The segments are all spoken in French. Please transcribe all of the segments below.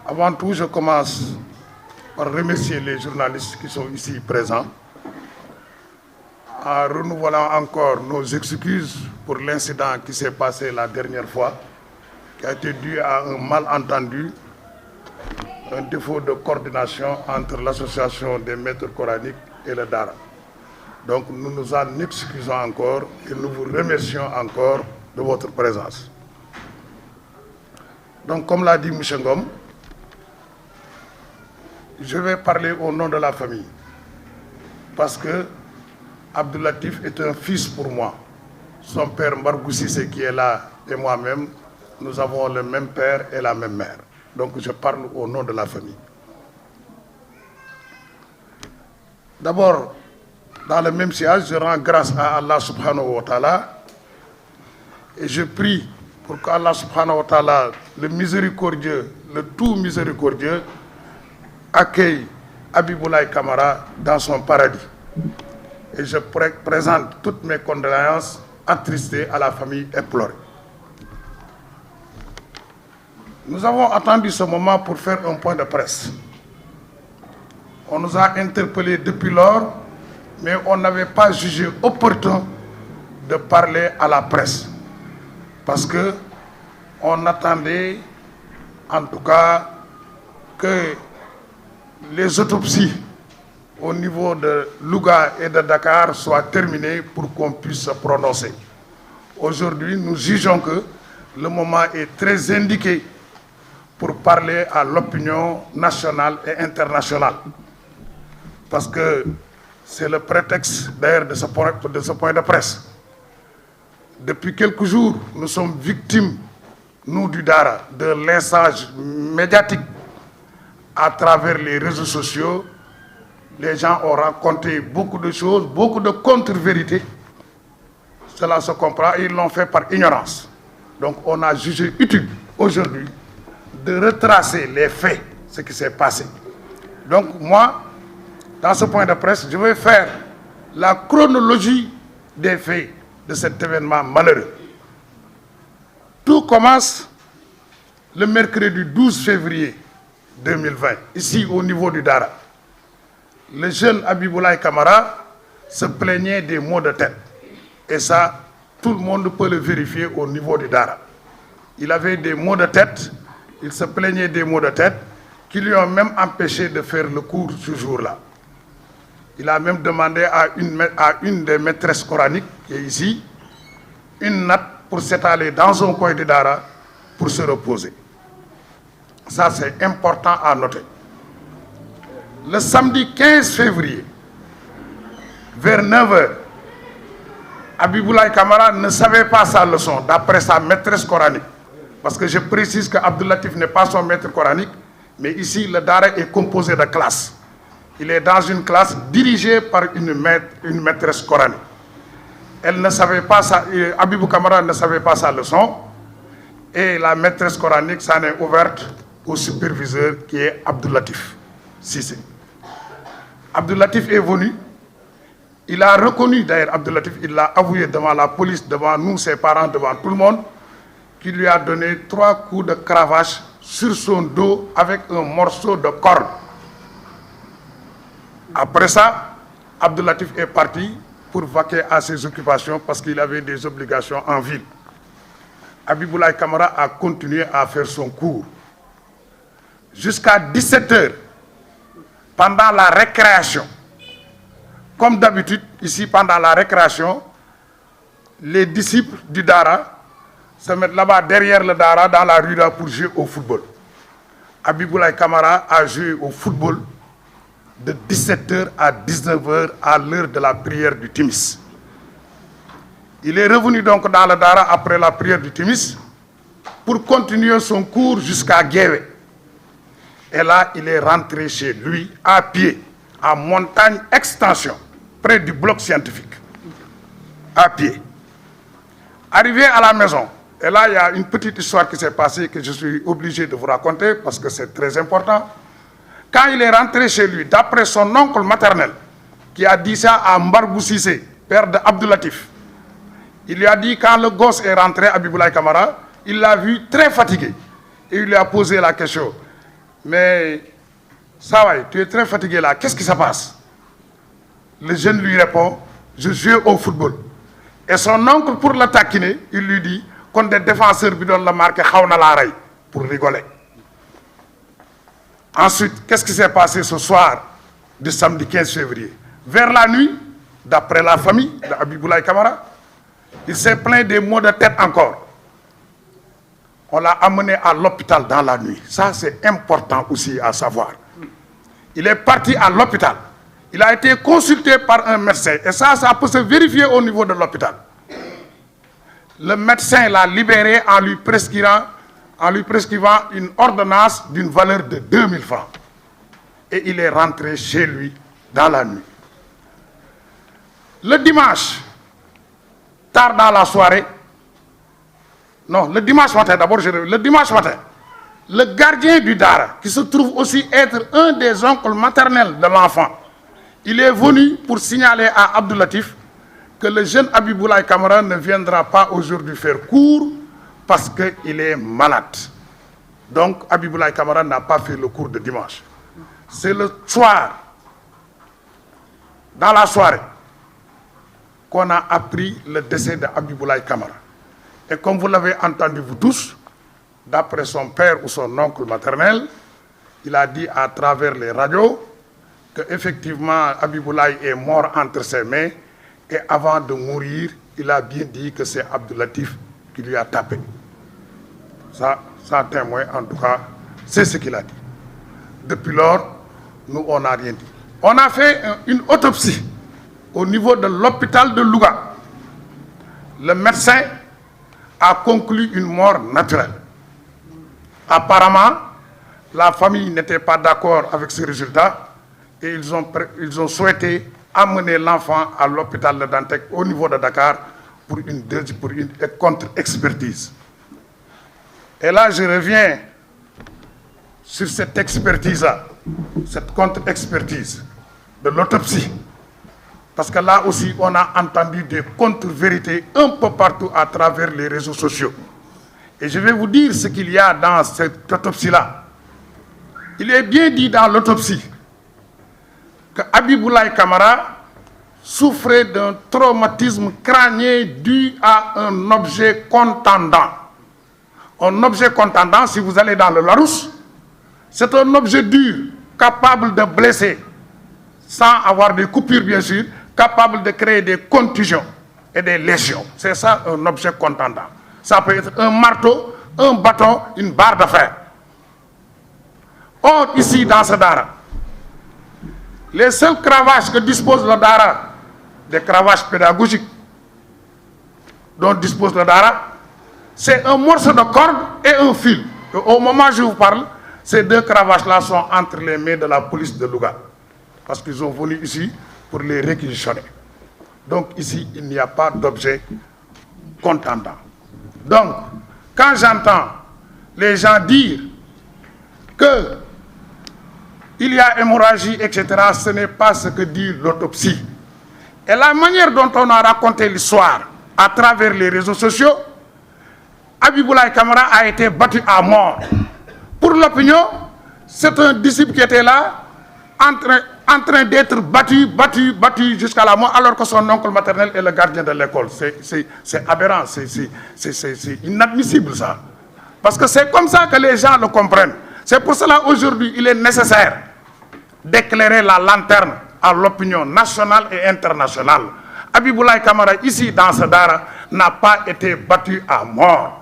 Avant tout, je commence par remercier les journalistes qui sont ici présents, en renouvelant encore nos excuses pour l'incident qui s'est passé la dernière fois, qui a été dû à un malentendu, un défaut de coordination entre l'association des maîtres coraniques et le Dara. Donc nous nous en excusons encore et nous vous remercions encore de votre présence. Donc comme l'a dit M. Ngom, je vais parler au nom de la famille parce que Abdoulatif est un fils pour moi. Son père Mbargou Cissé qui est là et moi-même, nous avons le même père et la même mère. Donc je parle au nom de la famille. D'abord, dans le même siège, je rends grâce à Allah subhanahu wa ta'ala et je prie pour qu'Allah subhanahu wa ta'ala, le miséricordieux, le tout miséricordieux, accueille Habiboulaye Kamara dans son paradis. Et je présente toutes mes condoléances attristées à la famille éplorée. Nous avons attendu ce moment pour faire un point de presse. On nous a interpellés depuis lors, mais on n'avait pas jugé opportun de parler à la presse. Parce qu'on attendait, en tout cas, que les autopsies au niveau de Louga et de Dakar soient terminées pour qu'on puisse se prononcer. Aujourd'hui, nous jugeons que le moment est très indiqué pour parler à l'opinion nationale et internationale. Parce que c'est le prétexte d'ailleurs de ce point de presse. Depuis quelques jours, nous sommes victimes, nous du Dara, de lynchage médiatique à travers les réseaux sociaux. Les gens ont raconté beaucoup de choses, beaucoup de contre-vérités. Cela se comprend et ils l'ont fait par ignorance. Donc on a jugé utile aujourd'hui de retracer les faits, ce qui s'est passé. Donc moi, dans ce point de presse, je vais faire la chronologie des faits de cet événement malheureux. Tout commence le mercredi 12 février 2020, ici au niveau du Dara. Le jeune Habiboulaye Kamara se plaignait des maux de tête. Et ça, tout le monde peut le vérifier au niveau du Dara. Il avait des maux de tête, il se plaignait des maux de tête qui lui ont même empêché de faire le cours ce jour-là. Il a même demandé à une des maîtresses coraniques, qui est ici, une natte pour s'étaler dans un coin du Dara pour se reposer. Ça, c'est important à noter. Le samedi 15 février, vers 9h, Habiboulaye Kamara ne savait pas sa leçon, d'après sa maîtresse coranique. Parce que je précise que Abdoulatif n'est pas son maître coranique, mais ici, le Dara est composé de classes. Il est dans une classe dirigée par une maîtresse coranique. Elle ne savait pas Habibou Kamara ne savait pas sa leçon, et la maîtresse coranique s'en est ouverte au superviseur qui est Abdoulatif Cissé. Abdoulatif est venu, il a reconnu d'ailleurs Abdoulatif, il l'a avoué devant la police, devant nous, ses parents, devant tout le monde, qu'il lui a donné 3 coups de cravache sur son dos avec un morceau de corde. Après ça, Abdoulatif est parti pour vaquer à ses occupations parce qu'il avait des obligations en ville. Habiboulaye Kamara a continué à faire son cours. Jusqu'à 17h, pendant la récréation, comme d'habitude, ici, pendant la récréation, les disciples du Dara se mettent là-bas derrière le Dara, dans la rue là, pour jouer au football. Habiboulaye Kamara a joué au football de 17h à 19h à l'heure de la prière du Timis. Il est revenu donc dans le Dara après la prière du Timis pour continuer son cours jusqu'à Guévé. Et là, il est rentré chez lui à pied, en montagne extension, près du bloc scientifique, à pied. Arrivé à la maison, et là, il y a une petite histoire qui s'est passée que je suis obligé de vous raconter parce que c'est très important. Quand il est rentré chez lui, d'après son oncle maternel, qui a dit ça à Mbargou Cissé, père d'Abdoulatif, il lui a dit, quand le gosse est rentré, Habiboulaye Kamara, il l'a vu très fatigué. Et il lui a posé la question. Mais, ça va, tu es très fatigué là, qu'est-ce qui se passe? Le jeune lui répond, je joue au football. Et son oncle, pour le taquiner, il lui dit, quand des défenseurs lui donnent la marque, pour rigoler. Ensuite, qu'est-ce qui s'est passé ce soir du samedi 15 février? Vers la nuit, d'après la famille d'Habiboulaye Kamara, il s'est plaint des maux de tête encore. On l'a amené à l'hôpital dans la nuit. Ça, c'est important aussi à savoir. Il est parti à l'hôpital. Il a été consulté par un médecin. Et ça peut se vérifier au niveau de l'hôpital. Le médecin l'a libéré en lui prescrivant une ordonnance d'une valeur de 2000 francs. Et il est rentré chez lui dans la nuit. Le dimanche, tard dans la soirée, non, le dimanche matin, d'abord, le dimanche matin, le gardien du Dara, qui se trouve aussi être un des oncles maternels de l'enfant, il est venu pour signaler à Abdou Latif que le jeune Habiboulaye Kamara ne viendra pas aujourd'hui faire cours parce qu'il est malade. Donc, Habiboulaye Kamara n'a pas fait le cours de dimanche. C'est le soir, dans la soirée, qu'on a appris le décès de Habiboulaye Kamara. Et comme vous l'avez entendu vous tous, d'après son père ou son oncle maternel, il a dit à travers les radios qu'effectivement Habiboulaye est mort entre ses mains et avant de mourir, il a bien dit que c'est Abdou Latif qui lui a tapé. Ça témoin en tout cas, c'est ce qu'il a dit. Depuis lors, nous, on n'a rien dit. On a fait une autopsie au niveau de l'hôpital de Louga. Le médecin a conclu une mort naturelle. Apparemment, la famille n'était pas d'accord avec ce résultat et ils ont souhaité amener l'enfant à l'hôpital de Dantec au niveau de Dakar pour une contre-expertise. Et là, je reviens sur cette expertise-là, cette contre-expertise de l'autopsie. Parce que là aussi, on a entendu des contre-vérités un peu partout à travers les réseaux sociaux. Et je vais vous dire ce qu'il y a dans cette autopsie-là. Il est bien dit dans l'autopsie que Habiboulaye Kamara souffrait d'un traumatisme crânien dû à un objet contendant. Un objet contendant, si vous allez dans le Larousse, c'est un objet dur, capable de blesser, sans avoir des coupures bien sûr, capable de créer des contusions et des lésions. C'est ça un objet contendant. Ça peut être un marteau, un bâton, une barre de fer. Or, ici, dans ce Dara, les seuls cravaches que dispose le Dara, des cravaches pédagogiques dont dispose le Dara, c'est un morceau de corde et un fil. Et au moment où je vous parle, ces deux cravaches-là sont entre les mains de la police de Louga. Parce qu'ils sont venus ici pour les réquisitionner. Donc ici, il n'y a pas d'objet contendant. Donc, quand j'entends les gens dire qu'il y a hémorragie, etc., ce n'est pas ce que dit l'autopsie. Et la manière dont on a raconté l'histoire à travers les réseaux sociaux, Habiboulaye Kamara a été battu à mort. Pour l'opinion, c'est un disciple qui était là, en train d'être battu jusqu'à la mort, alors que son oncle maternel est le gardien de l'école. C'est aberrant, c'est inadmissible ça. Parce que c'est comme ça que les gens le comprennent. C'est pour cela aujourd'hui, il est nécessaire d'éclairer la lanterne à l'opinion nationale et internationale. Habiboulaye Kamara, ici dans ce Dara, n'a pas été battu à mort.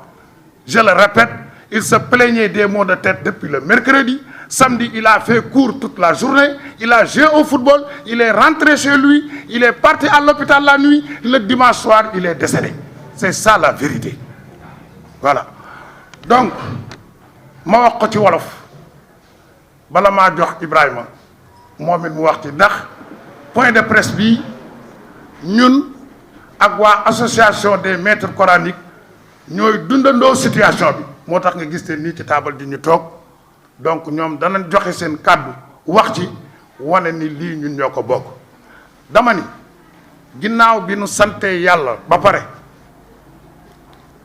Je le répète, il se plaignait des maux de tête depuis le mercredi. Samedi, il a fait cours toute la journée. Il a joué au football. Il est rentré chez lui. Il est parti à l'hôpital la nuit. Le dimanche soir, il est décédé. C'est ça la vérité. Voilà. Donc, ma wax ko ci wolof bala maa jox Ibrahima moom it mu wax ci ndax point de presse bi ñun ak waa association des maîtres coraniques ñooy dundandoo situation bi moo tax nga gis te nii ci taabal di ñu toog donc ñoom danañ joxe seen kàddu wax ci wane ni lii ñun ñoo ko bokk. Dama ni ginnaaw bi nu sante yàlla ba pare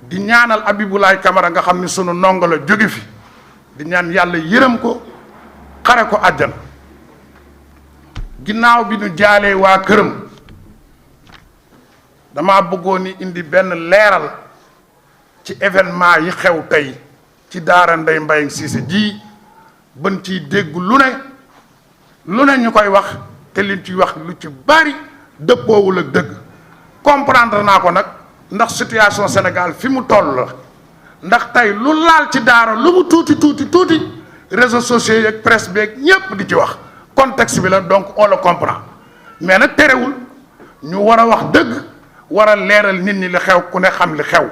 di ñaanal Abiboulaye Camara nga xam ni sunu ndongo la jóge fi di ñaan yàlla yërëm ko xare ko àjjana ginnaaw bi ñu jaalee waa këram dama bëggoon ni indi benn leeral ci événement yi xew tey ci daara Ndeye Mbayang Cissé ji bën ciy dégg lu ne ñu koy wax te liñ ciy wax lu ci bari dëppoowul ak dëgg comprendre naa ko nag ndax situation Sénégal fi mu toll la ndax tey lu laal ci daara lu mu tuuti réseaux sociaux yi ak presse beeg ñépp di ci wax contexte bi la donc on le comprend mais nag terewul ñu war a wax dëgg war a leeral nit ñi li xew ku ne xam li xew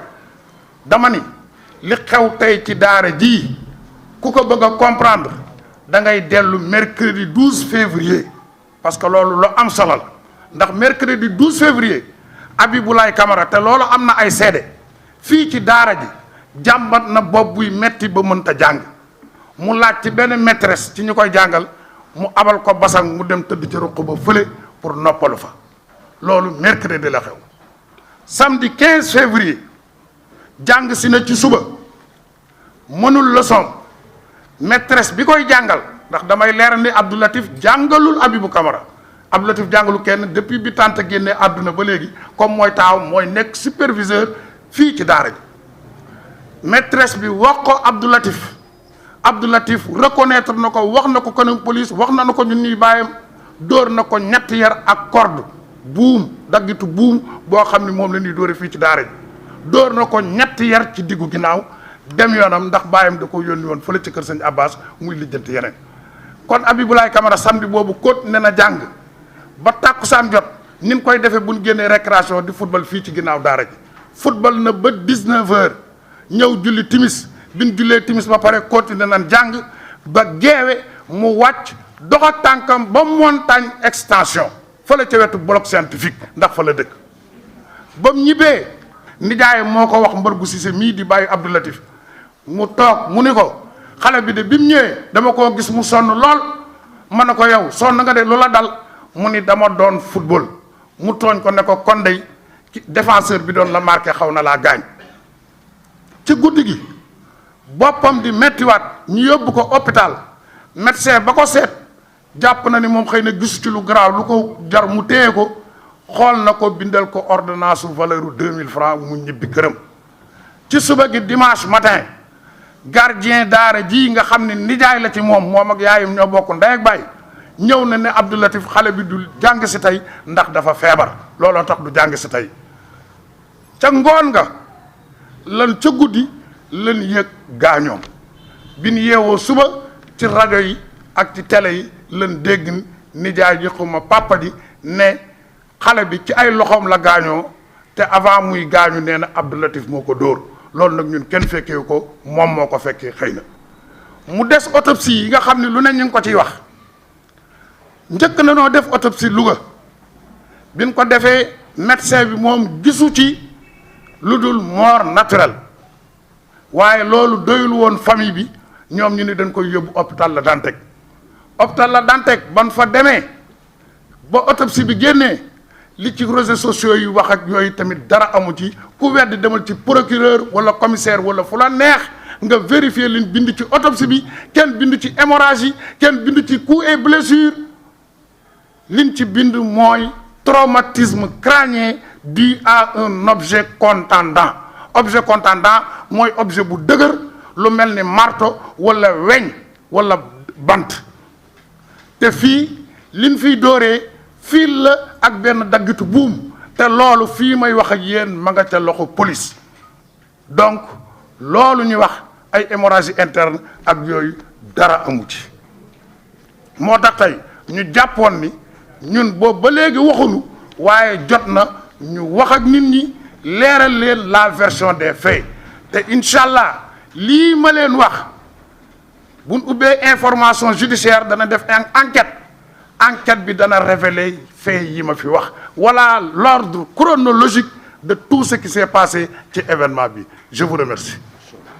dama ni li xew tey ci daara ji ku ko bëgg a comprendre da ngay dellu mercredi 12 février parce que loolu lu am solo la ndax mercredi 12 février Abiboulaye Camara te loolu am na ay seede fii ci daara ji jàmbat na bopp buy metti ba mënta jàng mu laaj ci benn maîtresse ci ñu koy jàngal mu abal ko basang mu dem tëdd ci ruq ba fële pour noppalu fa loolu mercredi la xew samedi 15 février jàng si na ci suba mënul leçon maîtresse bi koy jàngal ndax damay leeral ni Abdou Latif jàngalul Abibou Camara Abdou Latif jàngalu kenn depuis bi tante génnee àdduna ba léegi comme mooy taaw mooy nekk superviseur fii ci daara ji maîtresse bi wax ko Abdou Latif reconnaître na ko wax na ko kanam police wax na ko ñun ñuy bàyyam dóor na ko ñetti yar ak corde buum daggitu buum boo xam ni moom la ñuy dóore fii ci daara ji dóor na ko ñetti yar ci diggu ginnaaw dem yoonam ndax bàyyam da ko yónni woon fële ci kër sëñ Abbas muy lijjanti yeneen kon Abiboulaye Camara samedi boobu kóot ne na jàng ba tàkkusaan jot nin koy defee bu ñu génnee récréation di football fii ci ginnaaw daara ji football na ba 19h ñëw julli timis bi ñu jullee timis ba pare continuer nan jàng ba geewe mu wàcc dox ak tànkam ba montagne extension fële ca wetu bloc scientifique ndax fa la dëkk ba mu ñibbee nijaayam moo ko wax Mbargu Cissé mii di bàyyi Abdou Latif mu toog mu ni ko xale bi de bi mu ñëwee dama koo gis mu sonn lool ma ne ko yow sonn nga de lu la dal mu ni dama doon football mu tooñ ko ne ko kon dey défenseur bi doon la marqué xaw na laa gaañ ci guddi gi boppam di mettiwaat ñu yóbbu ko hôpital médecin ba ko seet jàpp na ni moom xëy na gisu ci lu garaaw lu ko jar mu téye ko xool na ko bindal ko ordonnance su valeur u 2000 francs mu ñibbi këram ci suba gi dimanche matin gardien daara ji nga xam ne nijaay la ci moom ak yaayam ñoo bokk ndey ak baay ñëw na ne Abdou Latif xale bi du jàng si tey ndax dafa feebar looloo tax du jàng si tey ca ngoon nga lan ca guddi lan yëg gaañoom bi ñu yeewoo suba ci rajo yi ak ci télé yi lan dégg nijaay ji xuma papa ji ne xale bi ci ay loxoom la gaañoo te avant muy gaañu nee na Abdou Latif moo ko dóor loolu nag ñun kenn fekkee ko moom moo ko fekkee xëy na mu des autopsie yi nga xam ne lu ne ñu ngi ko ciy wax njëkk na noo def autopsie Louga biñ ko defee médecin bi moom gisu ci lu dul mort naturelle waaye loolu doyul woon famille bi ñoom ñu ni dañ koy yóbbu hôpital La Dantec ban fa demee ba autopsie bi génnee li ci réseaux sociaux yi wax ak yooyu tamit dara amu ci ku weddi demal ci procureur wala commissaire wala fu la neex nga vérifier liñ bind ci autopsie bi kenn bind ci hémorragie kenn bind ci coups et blessures liñ ci bind mooy traumatisme crânien dû à un objet contondant mooy objet bu dëgër lu mel ni marteau wala weñ wala bant te fii liñ fiy dóoree fii la ak benn daggitu buum te loolu fii may wax ak yéen ma nga ca loxo police donc loolu ñu wax ay hémorragie interne ak yooyu dara amu ci moo tax tey ñu jàppoon ni ñun boobu ba léegi waxuñu waaye jot na ñu wax ak nit ñi leeral leen la version des faits te incha allah lii ma leen wax buñ ubbee information judiciaire dana def enquête bi dana révéler faits yi ma fi wax voilà l'ordre chronologique de tout ce qui s'est passé ci événement bi je vous remercie